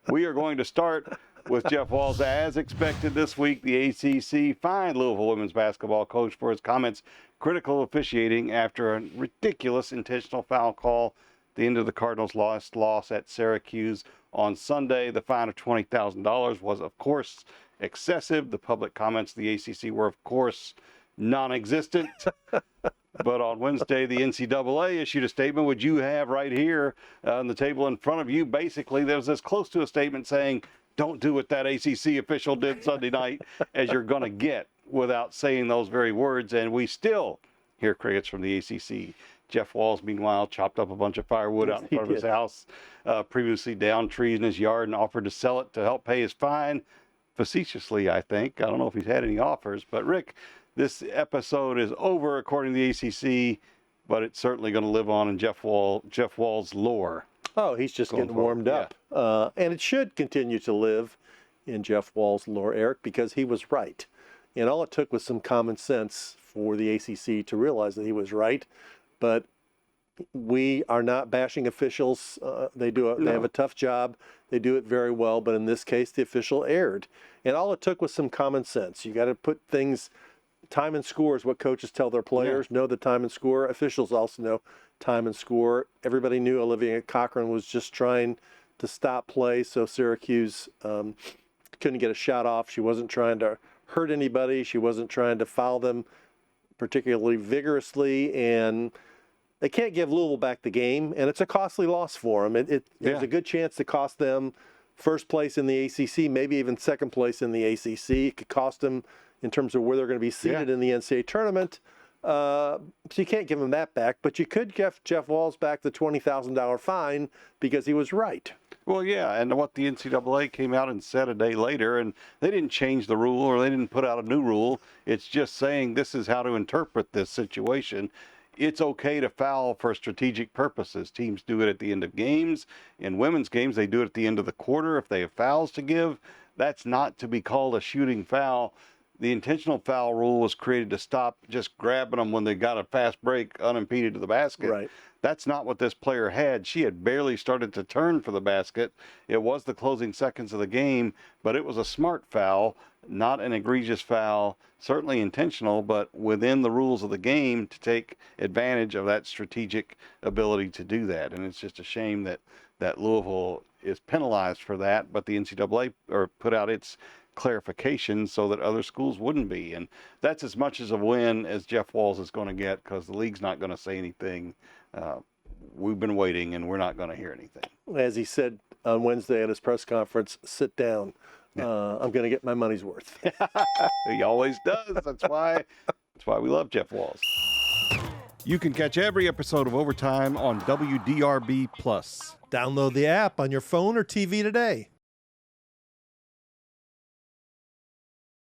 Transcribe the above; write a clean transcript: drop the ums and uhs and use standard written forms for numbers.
We are going to start with Jeff Walz. As expected this week, the ACC fined Louisville women's basketball coach for his comments critical officiating after a ridiculous intentional foul call at the end of the Cardinals' loss at Syracuse on Sunday. The fine of $20,000 was, of course, excessive. The public comments of the ACC were, of course, non-existent. But on Wednesday, the NCAA issued a statement, which you have right here on the table in front of you. Basically, there was this close to a statement saying, don't do what that ACC official did Sunday night as you're going to get, without saying those very words. And we still hear crickets from the ACC. Jeff Walz, meanwhile, chopped up a bunch of firewood out in front of his house, previously downed trees in his yard, and offered to sell it to help pay his fine. Facetiously, I think. I don't know if he's had any offers. But, Rick, this episode is over, according to the ACC, but it's certainly going to live on in Jeff Walz's lore. Oh, he's just getting warmed up. Yeah. And it should continue to live in Jeff Walz's lore, Eric, because he was right. And all it took was some common sense for the ACC to realize that he was right. But we are not bashing officials. They have a tough job. They do it very well. But in this case, the official erred. And all it took was some common sense. You got to put things. Time and score is what coaches tell their players. Know the time and score. Officials also know time and score. Everybody knew Olivia Cochran was just trying to stop play, so Syracuse couldn't get a shot off. She wasn't trying to hurt anybody. She wasn't trying to foul them particularly vigorously, and they can't give Louisville back the game, and it's a costly loss for them. There's a good chance to cost them first place in the ACC, maybe even second place in the ACC. It could cost them in terms of where they're going to be seated in the NCAA tournament. So you can't give him that back, but you could give Jeff Walz back the $20,000 fine because he was right. Well, yeah, and what the NCAA came out and said a day later, and they didn't change the rule or they didn't put out a new rule. It's just saying this is how to interpret this situation. It's okay to foul for strategic purposes. Teams do it at the end of games. In women's games, they do it at the end of the quarter. If they have fouls to give, that's not to be called a shooting foul. The intentional foul rule was created to stop just grabbing them when they got a fast break unimpeded to the basket. Right. That's not what this player had. She had barely started to turn for the basket. It was the closing seconds of the game, but it was a smart foul, not an egregious foul, certainly intentional, but within the rules of the game to take advantage of that strategic ability to do that. And it's just a shame that Louisville is penalized for that, but the NCAA put out its clarification so that other schools wouldn't be. And that's as much as a win as Jeff Walz is going to get, because the league's not going to say anything. We've been waiting, and we're not going to hear anything. As he said on Wednesday at his press conference, sit down. I'm going to get my money's worth. He always does. That's why we love Jeff Walz. You can catch every episode of Overtime on WDRB+. Download the app on your phone or TV today.